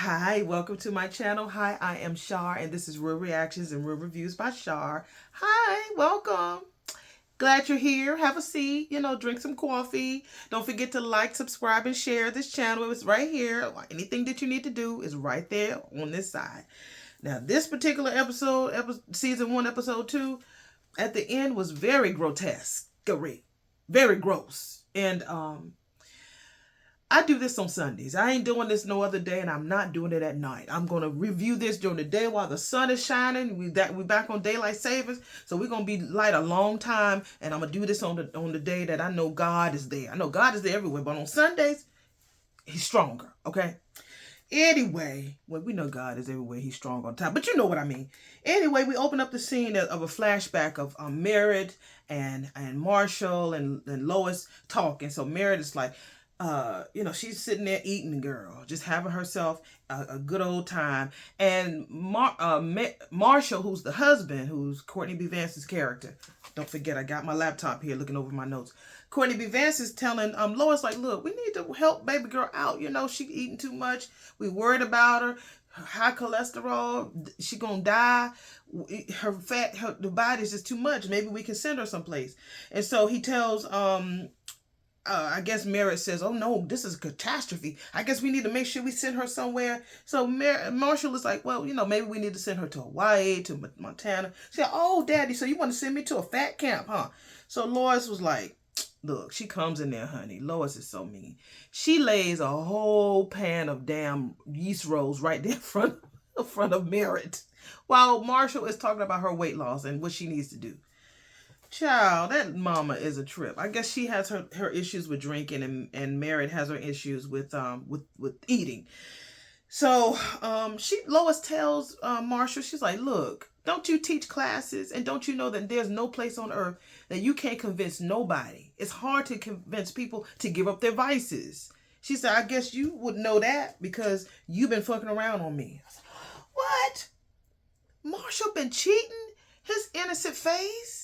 Hi, welcome to my channel. Hi, I am Shar, and this is Real Reactions and Real Reviews by Shar. Hi, welcome. Glad you're here. Have a seat, drink some coffee. Don't forget to like, subscribe, and share this channel. It's right here. Anything that you need to do is right there on this side. Now, this particular episode, season 1, episode 2, at the end was very grotesquerie. Very gross. And I do this on Sundays. I ain't doing this no other day, and I'm not doing it at night. I'm going to review this during the day while the sun is shining. We back on daylight savings, so we're going to be light a long time, and I'm going to do this on the day that I know God is there. I know God is there everywhere, but on Sundays, he's stronger, okay? Anyway, well, we know God is everywhere. He's strong on top, but you know what I mean. Anyway, we open up the scene of a flashback of Merritt and Marshall and Lois talking. So Merritt is like, she's sitting there eating the girl, just having herself a good old time. And Marshall, who's the husband, who's Courtney B. Vance's character. Don't forget, I got my laptop here looking over my notes. Courtney B. Vance is telling Lois, like, look, we need to help baby girl out. She eating too much. We worried about her. High cholesterol. She gonna die. The body's just too much. Maybe we can send her someplace. And so he tells I guess Merritt says, oh no, this is a catastrophe. I guess we need to make sure we send her somewhere. So Marshall is like, well, maybe we need to send her to Hawaii, to Montana. She said, oh, Daddy, so you want to send me to a fat camp, huh? So Lois was like, look, she comes in there, honey. Lois is so mean. She lays a whole pan of damn yeast rolls right there in front of Merritt, while Marshall is talking about her weight loss and what she needs to do. Child, that mama is a trip. I guess she has her issues with drinking, and Merritt has her issues with eating. So Lois tells Marshall, she's like, look, don't you teach classes, and don't you know that there's no place on earth that you can't convince nobody? It's hard to convince people to give up their vices. She said, I guess you would know that because you've been fucking around on me. I said, what? Marshall been cheating? His innocent face?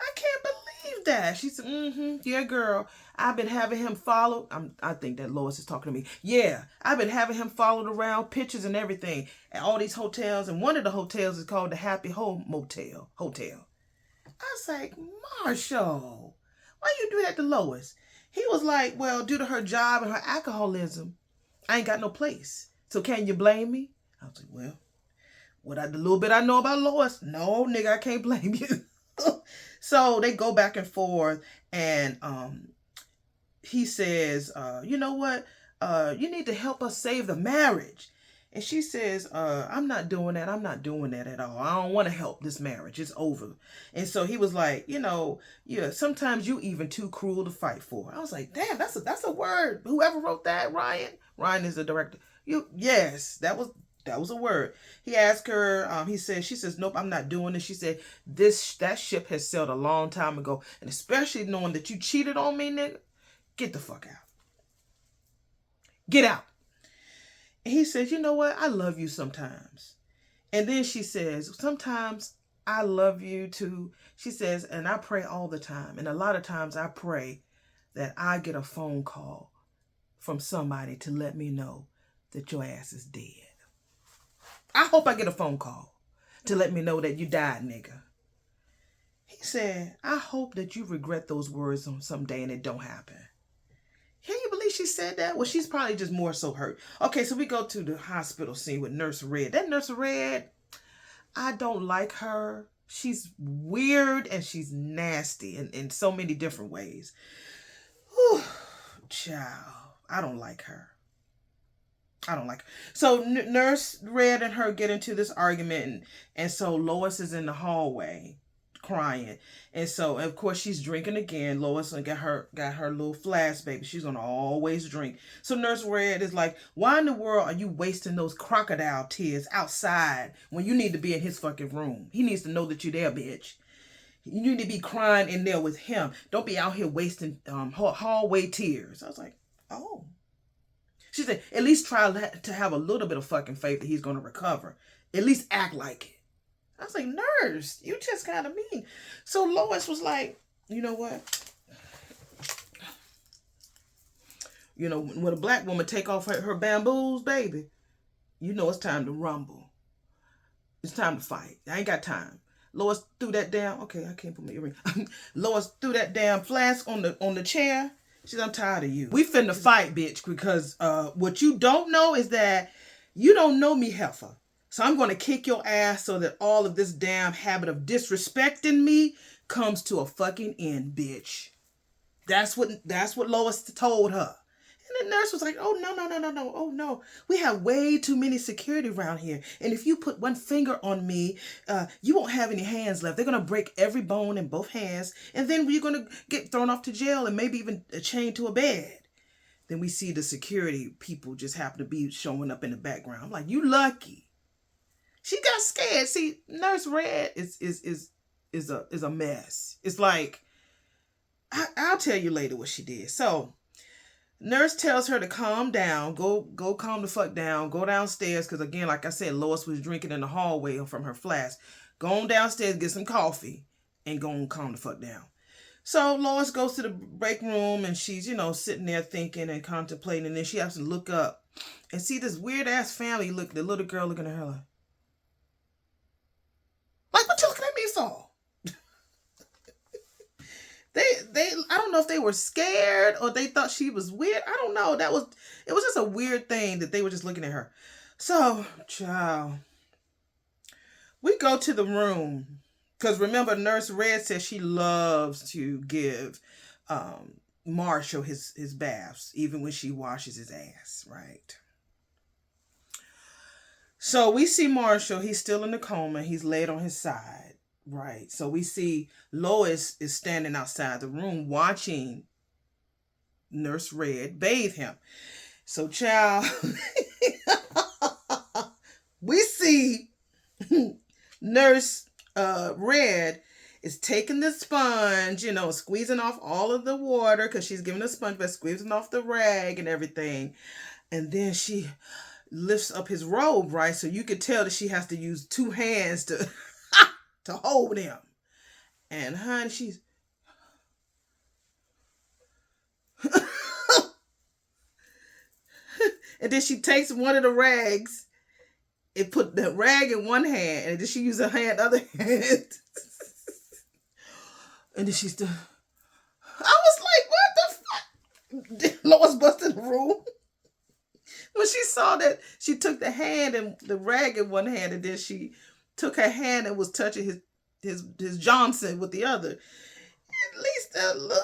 I can't believe that. She said, yeah, girl. I've been having him followed. I think that Lois is talking to me. Yeah, I've been having him followed around, pictures and everything, at all these hotels. And one of the hotels is called the Happy Home Hotel. I was like, Marshall, why you do that to Lois? He was like, well, due to her job and her alcoholism, I ain't got no place. So can you blame me? I was like, well, the little bit I know about Lois, no, nigga, I can't blame you. So they go back and forth, and he says, you know what? You need to help us save the marriage. And she says, I'm not doing that. I'm not doing that at all. I don't want to help this marriage. It's over. And so he was like, yeah, sometimes you even too cruel to fight for. I was like, damn, that's a word. Whoever wrote that, Ryan? Ryan is the director. Yes, that was a word. He asked her, she says, nope, I'm not doing this. She said, that ship has sailed a long time ago. And especially knowing that you cheated on me, nigga, get the fuck out. Get out. And he says, you know what? I love you sometimes. And then she says, sometimes I love you too. She says, and I pray all the time. And a lot of times I pray that I get a phone call from somebody to let me know that your ass is dead. I hope I get a phone call to let me know that you died, nigga. He said, I hope that you regret those words on someday and it don't happen. Can you believe she said that? Well, she's probably just more so hurt. Okay, so we go to the hospital scene with Nurse Red. That Nurse Red, I don't like her. She's weird and she's nasty in so many different ways. Whew, child, I don't like her. So Nurse Red and her get into this argument, and so Lois is in the hallway crying, and so of course she's drinking again. Lois got her little flask, baby. She's gonna always drink. So Nurse Red is like, why in the world are you wasting those crocodile tears outside when you need to be in his fucking room? He needs to know that you're there, bitch. You need to be crying in there with him. Don't be out here wasting hallway tears. I was like, oh. She said, at least try to have a little bit of fucking faith that he's going to recover. At least act like it. I was like, nurse, you just kind of mean. So Lois was like, you know what? When a black woman take off her bamboos, baby, You know it's time to rumble. It's time to fight. I ain't got time. Lois threw that damn. Okay, I can't put my earring. Lois threw that damn flask on the chair. She's, I'm tired of you. We finna fight, bitch, because what you don't know is that you don't know me, heifer. So I'm gonna kick your ass so that all of this damn habit of disrespecting me comes to a fucking end, bitch. That's what Lois told her. And the nurse was like, oh, no, no, no, no, no. Oh, no. We have way too many security around here. And if you put one finger on me, you won't have any hands left. They're going to break every bone in both hands. And then you're going to get thrown off to jail and maybe even chained to a bed. Then we see the security people just happen to be showing up in the background. I'm like, you lucky. She got scared. See, Nurse Red is a mess. It's like, I'll tell you later what she did. So, nurse tells her to calm down, go calm the fuck down, go downstairs, because again, like I said, Lois was drinking in the hallway from her flask. Go on downstairs, get some coffee, and go and calm the fuck down. So Lois goes to the break room, and she's, sitting there thinking and contemplating, and then she has to look up and see this weird-ass family, the little girl looking at her like, what you looking at me for? They I don't know if they were scared or they thought she was weird. I don't know. It was just a weird thing that they were just looking at her. So, child, we go to the room because remember, Nurse Red says she loves to give Marshall his baths, even when she washes his ass, right? So we see Marshall. He's still in the coma. He's laid on his side. Right. So we see Lois is standing outside the room watching Nurse Red bathe him. So, child, we see Nurse Red is taking the sponge, squeezing off all of the water because she's giving a sponge bath, squeezing off the rag and everything. And then she lifts up his robe, right? So you could tell that she has to use two hands to hold him. And honey, she's and then she takes one of the rags and put the rag in one hand, and then she uses her other hand. And then she's I was like, what the fuck? Lois busted the room. When she saw that she took the hand and the rag in one hand, and then she took her hand and was touching his Johnson with the other. At least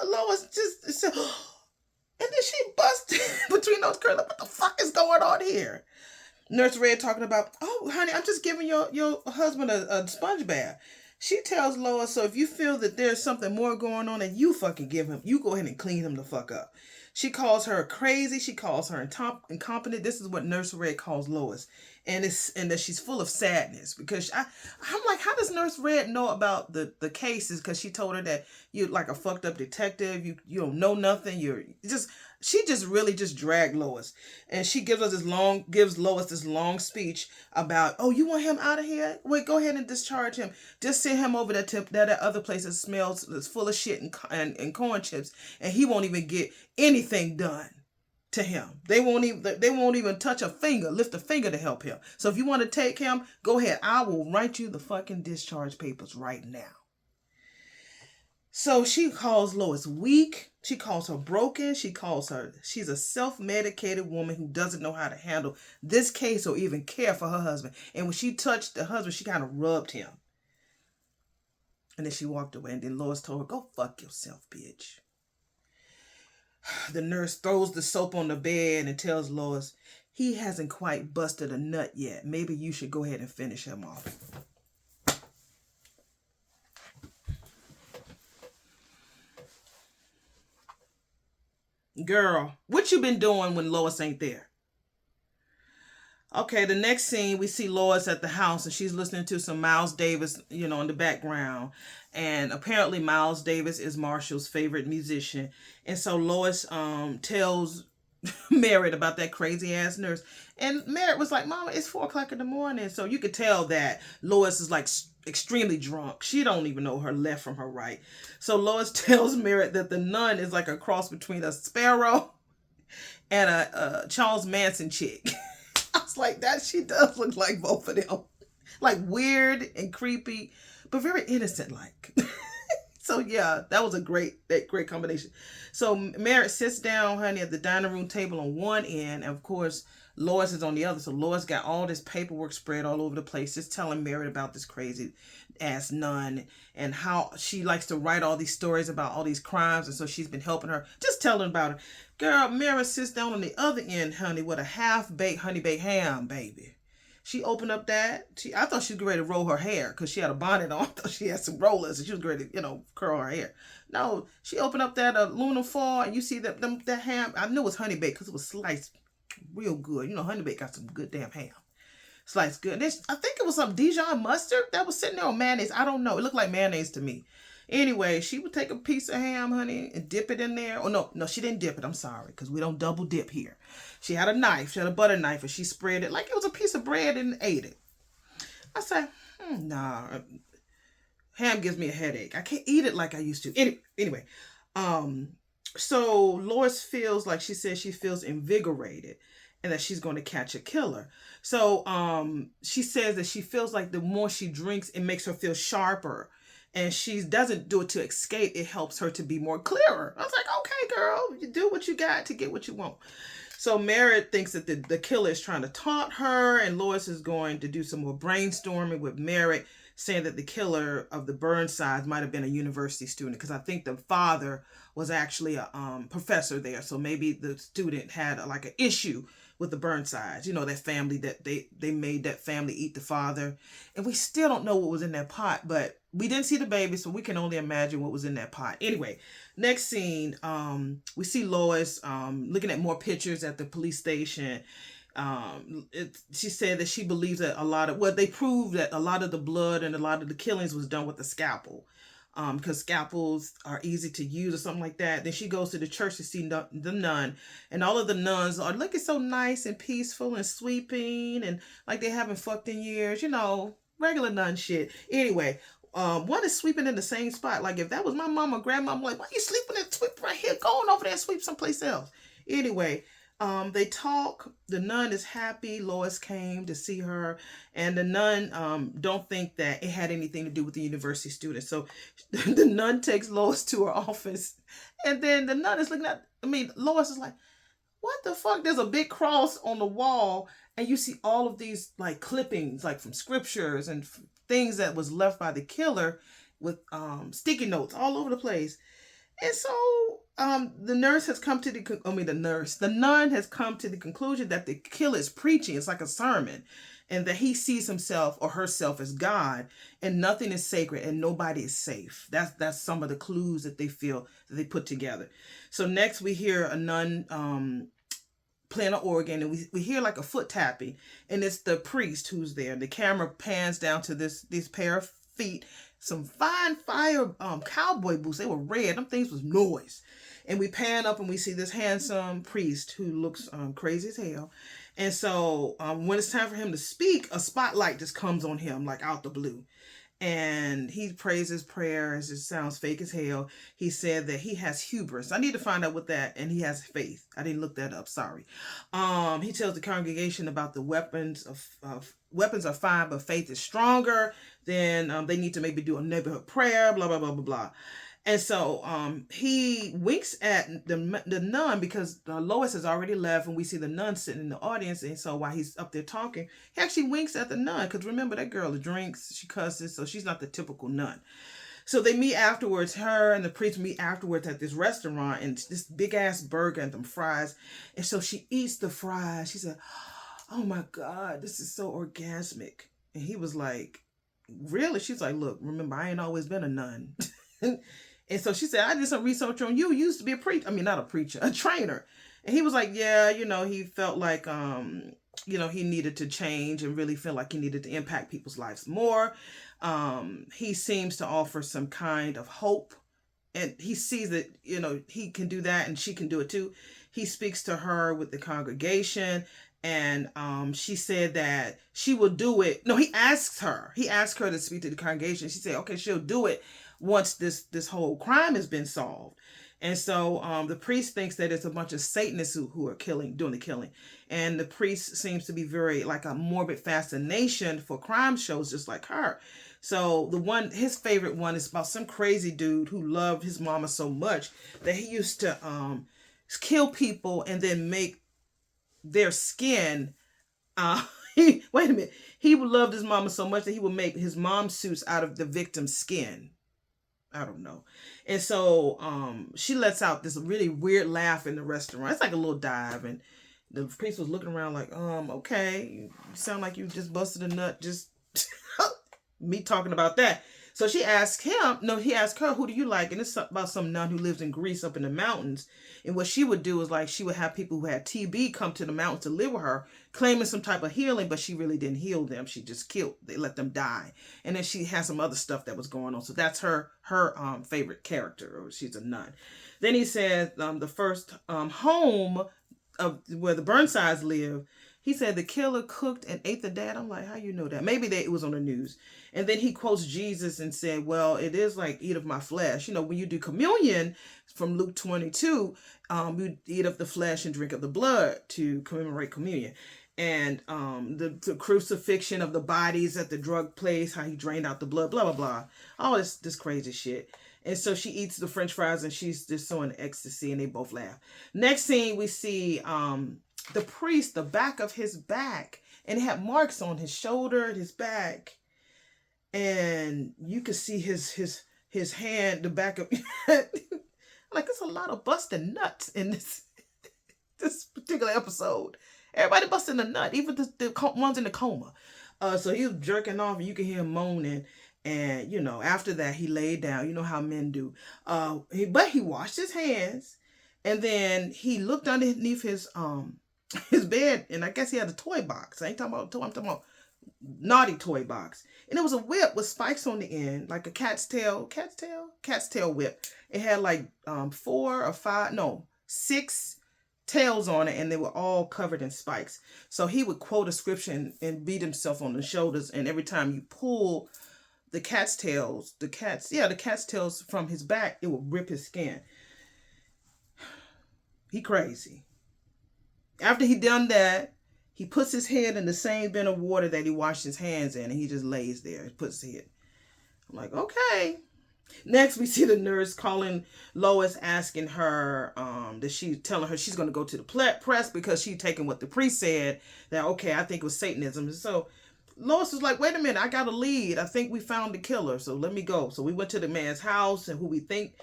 Lois just said, and then she busted between those curls. What the fuck is going on here? Nurse Red talking about, oh, honey, I'm just giving your husband a sponge bath. She tells Lois, so if you feel that there's something more going on, and you fucking give him, you go ahead and clean him the fuck up. She calls her crazy. She calls her incompetent. This is what Nurse Red calls Lois. And that she's full of sadness because I'm like, how does Nurse Red know about the cases? Because she told her that you're like a fucked up detective. You don't know nothing. She just really just dragged Lois. And she gives Lois this long speech about, oh, you want him out of here? Wait, go ahead and discharge him. Just send him over that other place that smells, that's full of shit and corn chips, and he won't even get anything done to him. They won't even touch a finger, lift a finger to help him. So if you want to take him, go ahead. I will write you the fucking discharge papers right now. So she calls Lois weak. She calls her broken. She's a self-medicated woman who doesn't know how to handle this case or even care for her husband. And when she touched the husband, she kind of rubbed him. And then she walked away. And then Lois told her, go fuck yourself, bitch. The nurse throws the soap on the bed and tells Lois, he hasn't quite busted a nut yet. Maybe you should go ahead and finish him off. Girl, what you been doing when Lois ain't there? Okay, the next scene, we see Lois at the house and she's listening to some Miles Davis, in the background. And apparently Miles Davis is Marshall's favorite musician. And so Lois tells Merritt about that crazy ass nurse. And Merritt was like, Mama, it's 4 o'clock in the morning. So you could tell that Lois is like extremely drunk. She don't even know her left from her right. So Lois tells Merritt that the nun is like a cross between a sparrow and a Charles Manson chick. I was like, that she does look like both of them. Like weird and creepy, but very innocent like. So yeah, that was a great combination. So Merritt sits down, honey, at the dining room table on one end, and of course Lois is on the other. So Lois got all this paperwork spread all over the place, just telling Merritt about this crazy ass nun and how she likes to write all these stories about all these crimes, and so she's been helping her, just telling about it. Girl, Merritt sits down on the other end, honey, with a half-baked honey baked ham, baby. She opened up that. I thought she was ready to roll her hair because she had a bonnet on. I thought she had some rollers and she was ready to, curl her hair. No, she opened up that aluminum foil and you see that ham. I knew it was honey baked because it was sliced real good. Honey baked got some good damn ham. Sliced good. I think it was some Dijon mustard that was sitting there, on mayonnaise. I don't know. It looked like mayonnaise to me. Anyway, she would take a piece of ham, honey, and dip it in there. Oh, no, she didn't dip it. I'm sorry, because we don't double dip here. She had a knife. She had a butter knife, and she spread it like it was a piece of bread and ate it. I said, nah, ham gives me a headache. I can't eat it like I used to. Anyway, so Lois feels like, she says she feels invigorated and that she's going to catch a killer. So she says that she feels like the more she drinks, it makes her feel sharper. And she doesn't do it to escape. It helps her to be more clearer. I was like, okay, girl, you do what you got to get what you want. So Merritt thinks that the killer is trying to taunt her, and Lois is going to do some more brainstorming with Merritt, saying that the killer of the Burnsides might have been a university student, because I think the father was actually a professor there. So maybe the student had like an issue with the Burnsides, that family, that they made that family eat the father. And we still don't know what was in that pot, but we didn't see the baby, so we can only imagine what was in that pot. Anyway, next scene, we see Lois looking at more pictures at the police station. She said that she believes that they proved that a lot of the blood and a lot of the killings was done with a scalpel. Because scalpels are easy to use or something like that. Then she goes to the church to see the nun, and all of the nuns are looking so nice and peaceful and sweeping and like they haven't fucked in years, regular nun shit. Anyway, one is sweeping in the same spot. Like if that was my mom or grandma, I'm like, why are you sleeping and sweep right here? Go on over there and sweep someplace else. Anyway, they talk. The nun is happy Lois came to see her, and the nun don't think that it had anything to do with the university student. So the nun takes Lois to her office, and then the nun is looking at, Lois is like, what the fuck? There's a big cross on the wall, and you see all of these like clippings, like from scriptures and things that was left by the killer with sticky notes all over the place. And so the nun has come to the conclusion that the killer is preaching. It's like a sermon, and that he sees himself or herself as God, and nothing is sacred and nobody is safe. That's some of the clues that they feel that they put together. So next we hear a nun playing an organ, and we hear like a foot tapping, and it's the priest who's there. The camera pans down to this pair of feet, some fine fire cowboy boots. They were red. Them things was noise. And we pan up and we see this handsome priest who looks crazy as hell. And so when it's time for him to speak, a spotlight just comes on him like out the blue. And he prays his prayers. It sounds fake as hell. He said that he has hubris. I need to find out what that, and he has faith. I didn't look that up. Sorry. He tells the congregation about the weapons are fine, but faith is stronger. Then they need to maybe do a neighborhood prayer. Blah blah blah blah blah. And so he winks at the nun, because Lois has already left, and we see the nun sitting in the audience. And so while he's up there talking, he actually winks at the nun, because remember, that girl drinks, she cusses, so she's not the typical nun. So they meet afterwards, her and the priest meet afterwards at this restaurant, and this big ass burger and some fries. And so she eats the fries. She said, oh my God, this is so orgasmic. And he was like, really? She's like, look, remember, I ain't always been a nun. And so she said, I did some research on you. You used to be a preacher. Not a preacher, a trainer. And he was like, yeah, he felt like, he needed to change and really feel like he needed to impact people's lives more. He seems to offer some kind of hope, and he sees that, he can do that and she can do it too. He speaks to her with the congregation, and she said that she will do it. No, he asked her to speak to the congregation. She said, okay, she'll do it once this whole crime has been solved. And so the priest thinks that it's a bunch of Satanists who are doing the killing. And the priest seems to be very like a morbid fascination for crime shows just like her. So his favorite one is about some crazy dude who loved his mama so much that he used to kill people and then make their skin wait a minute. He loved his mama so much that he would make his mom suits out of the victim's skin. I don't know. And so she lets out this really weird laugh in the restaurant. It's like a little dive, and the priest was looking around like, okay, you sound like you just busted a nut, just me talking about that. So he asked her, who do you like? And it's about some nun who lives in Greece up in the mountains. And what she would do is like, she would have people who had TB come to the mountains to live with her, claiming some type of healing, but she really didn't heal them. She just they let them die. And then she had some other stuff that was going on. So that's her favorite character, or she's a nun. Then he said the first home of where the Burnsides live, he said the killer cooked and ate the dad. I'm like, how you know that? Maybe it was on the news. And then he quotes Jesus and said, well, it is like eat of my flesh. You know, when you do communion from Luke 22, you eat of the flesh and drink of the blood to commemorate communion. And the crucifixion of the bodies at the drug place, how he drained out the blood, blah, blah, blah. All this crazy shit. And so she eats the French fries and she's just so in ecstasy, and they both laugh. Next scene, we see the priest, the back of his back, and it had marks on his shoulder and his back. And you could see his hand, the back of like, there's a lot of busting nuts in this particular episode. Everybody busting a nut, even the ones in the coma. So he was jerking off, and you can hear him moaning. And, you know, after that, he laid down. You know how men do. But he washed his hands. And then he looked underneath his bed. And I guess he had a toy box. I ain't talking about toy. I'm talking about naughty toy box. And it was a whip with spikes on the end. Like a cat's tail whip. It had like 6 tails on it, and they were all covered in spikes. So he would quote a scripture and beat himself on the shoulders. And every time you pull the cat's tails from his back, it would rip his skin. He crazy. After he done that, he puts his head in the same bin of water that he washed his hands in, and he just lays there. He puts his head. I'm like, okay. Next, we see the nurse calling Lois, asking her that she's telling her she's going to go to the press because she's taking what the priest said, that, okay, I think it was Satanism. And so Lois was like, wait a minute, I got a lead. I think we found the killer, so let me go. So we went to the man's house, and who we think,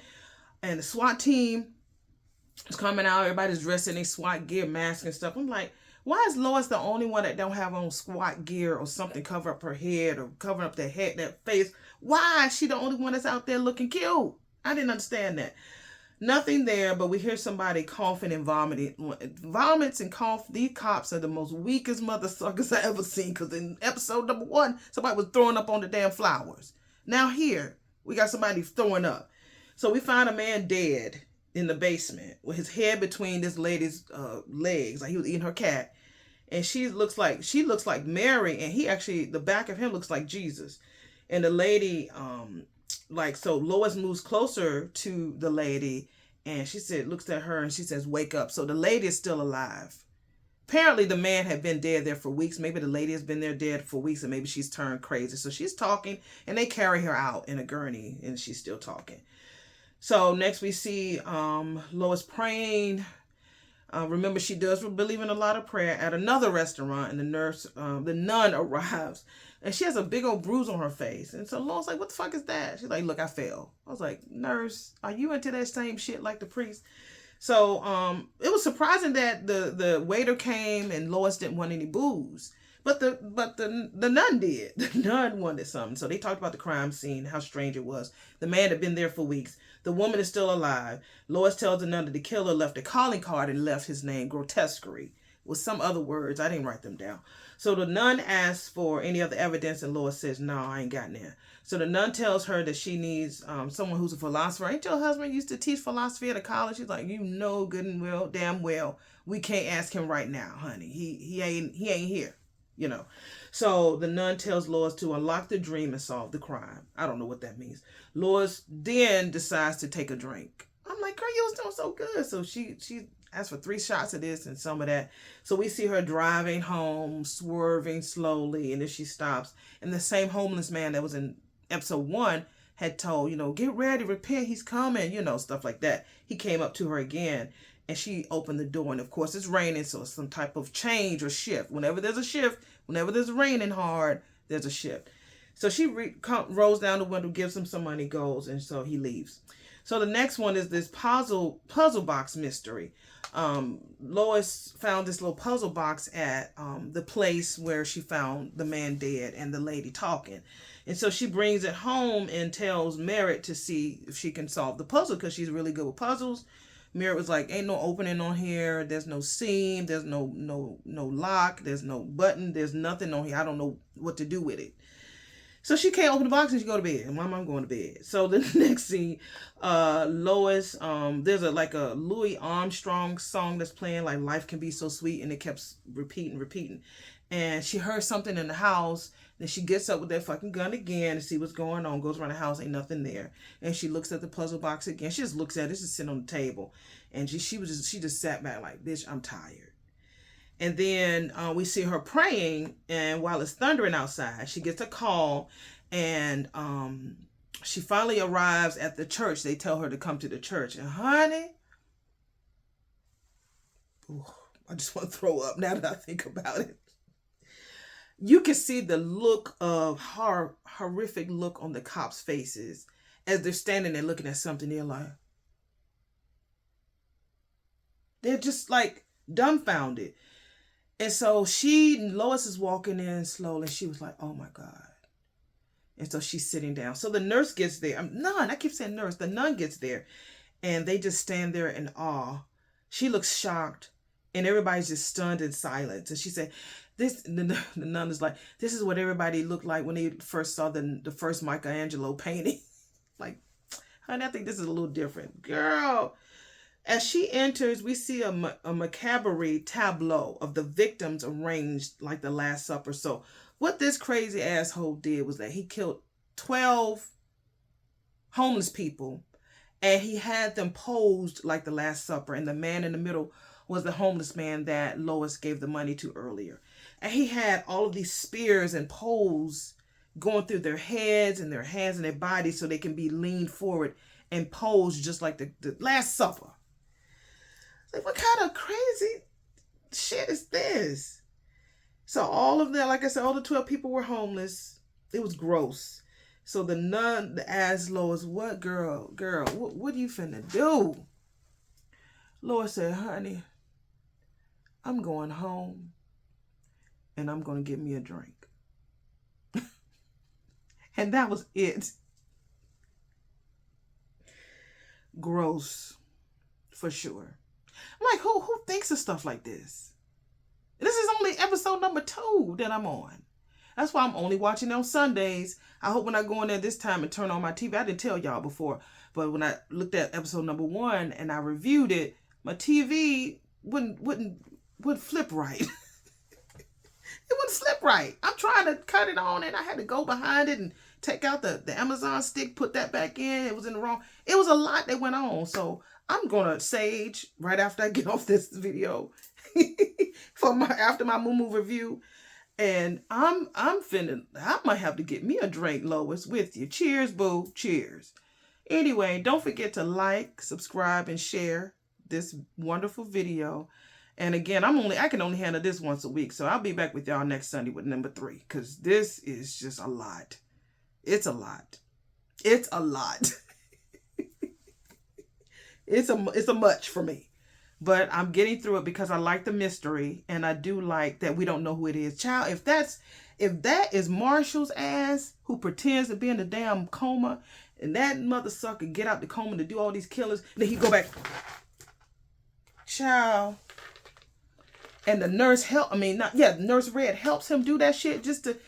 and the SWAT team is coming out. Everybody's dressed in their SWAT gear, mask and stuff. I'm like, why is Lois the only one that don't have on SWAT gear or something cover up her head or cover up their head, their face? Why is she the only one that's out there looking cute? I didn't understand that. Nothing there, but we hear somebody coughing and vomiting. Vomits and cough. These cops are the most weakest mother suckers I ever seen, because in episode number 1, somebody was throwing up on the damn flowers. Now here, we got somebody throwing up. So we find a man dead in the basement with his head between this lady's legs, like he was eating her cat. And she looks like Mary, and he actually, the back of him looks like Jesus. And the lady, so Lois moves closer to the lady, and she looks at her, and she says, wake up. So the lady is still alive. Apparently the man had been dead there for weeks. Maybe the lady has been there dead for weeks, and maybe she's turned crazy. So she's talking, and they carry her out in a gurney, and she's still talking. So next we see Lois praying. Remember, she does believe in a lot of prayer at another restaurant, and the nun arrives, and she has a big old bruise on her face. And so Lois like, what the fuck is that? She's like, look, I fell. I was like, nurse, are you into that same shit like the priest? So it was surprising that the waiter came and Lois didn't want any booze. But the nun did. The nun wanted something. So they talked about the crime scene, how strange it was. The man had been there for weeks. The woman is still alive. Lois tells the nun that the killer left a calling card and left his name, Grotesquerie, with some other words. I didn't write them down. So the nun asks for any other evidence, and Lois says, no, I ain't got none. So the nun tells her that she needs someone who's a philosopher. Ain't your husband used to teach philosophy at a college? She's like, you know good and well, damn well, we can't ask him right now, honey. He ain't here. You know, so the nun tells Lois to unlock the dream and solve the crime. I don't know what that means. Lois then decides to take a drink. I'm like, girl, you was doing so good. So she Asked for 3 shots of this and some of that. So we see her driving home, swerving slowly, and then she stops. And the same homeless man that was in episode 1 had told, get ready, repent, he's coming, stuff like that. He came up to her again, and she opened the door. And of course, it's raining, so it's some type of change or shift. Whenever there's a shift, whenever there's raining hard, there's a shift. So she rolls down the window, gives him some money, goes, and so he leaves. So the next one is this puzzle box mystery. Lois found this little puzzle box at the place where she found the man dead and the lady talking. And so she brings it home and tells Merritt to see if she can solve the puzzle because she's really good with puzzles. Merritt was like, ain't no opening on here. There's no seam. There's no lock. There's no button. There's nothing on here. I don't know what to do with it. So she can't open the box and she go to bed. Mom, I'm going to bed. So the next scene, Lois, there's a Louis Armstrong song that's playing, like Life Can Be So Sweet, and it kept repeating. And she heard something in the house. Then she gets up with that fucking gun again to see what's going on. Goes around the house, ain't nothing there. And she looks at the puzzle box again. She just looks at it. It's just sitting on the table. And she just sat back like, bitch, I'm tired. And then we see her praying, and while it's thundering outside, she gets a call, and she finally arrives at the church. They tell her to come to the church. And honey, I just want to throw up now that I think about it. You can see the look of horrific look on the cops' faces as they're standing there looking at something. They're just like dumbfounded. And so Lois is walking in slowly. She was like, oh my God. And so she's sitting down. So the nurse gets there. I keep saying nurse. The nun gets there. And they just stand there in awe. She looks shocked. And everybody's just stunned in silence. And she said, the nun is like, this is what everybody looked like when they first saw the first Michelangelo painting. Like, honey, I think this is a little different. Girl. As she enters, we see a macabre tableau of the victims arranged like the Last Supper. So what this crazy asshole did was that he killed 12 homeless people, and he had them posed like the Last Supper. And the man in the middle was the homeless man that Lois gave the money to earlier. And he had all of these spears and poles going through their heads and their hands and their bodies so they can be leaned forward and posed just like the Last Supper. Like, what kind of crazy shit is this? So all of that, like I said, all the 12 people were homeless. It was gross. So the nun asked Lois, what girl, what are you finna do? Lois said, honey, I'm going home and I'm going to get me a drink. And that was it. Gross, for sure. I'm like, who thinks of stuff like this? This is only episode number 2 that I'm on. That's why I'm only watching on Sundays. I hope when I go in there this time and turn on my TV, I didn't tell y'all before, but when I looked at episode number 1 and I reviewed it, my TV wouldn't flip right. It wouldn't flip right. I'm trying to cut it on and I had to go behind it and take out the Amazon stick, put that back in. It was in the wrong. It was a lot that went on. So I'm gonna sage right after I get off this video after my Mumu review, and I might have to get me a drink, Lois, with you. Cheers, boo. Cheers. Anyway, don't forget to like, subscribe, and share this wonderful video. And again, I can only handle this once a week, so I'll be back with y'all next Sunday with number 3, because this is just a lot. It's a lot. It's a lot. It's a much for me, but I'm getting through it because I like the mystery, and I do like that we don't know who it is. Child, if that is Marshall's ass who pretends to be in a damn coma, and that mother sucker get out the coma to do all these killers, then he go back. Child. And the nurse Nurse Red helps him do that shit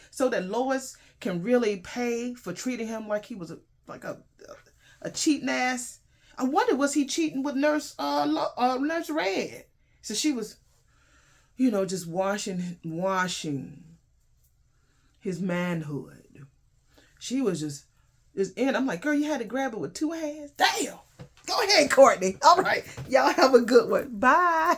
so that Lois can really pay for treating him like he was a cheating ass. I wonder, was he cheating with Nurse Red? So she was, just washing his manhood. She was just in. I'm like, girl, you had to grab it with 2 hands. Damn. Go ahead, Courtney. All right. Y'all have a good one. Bye.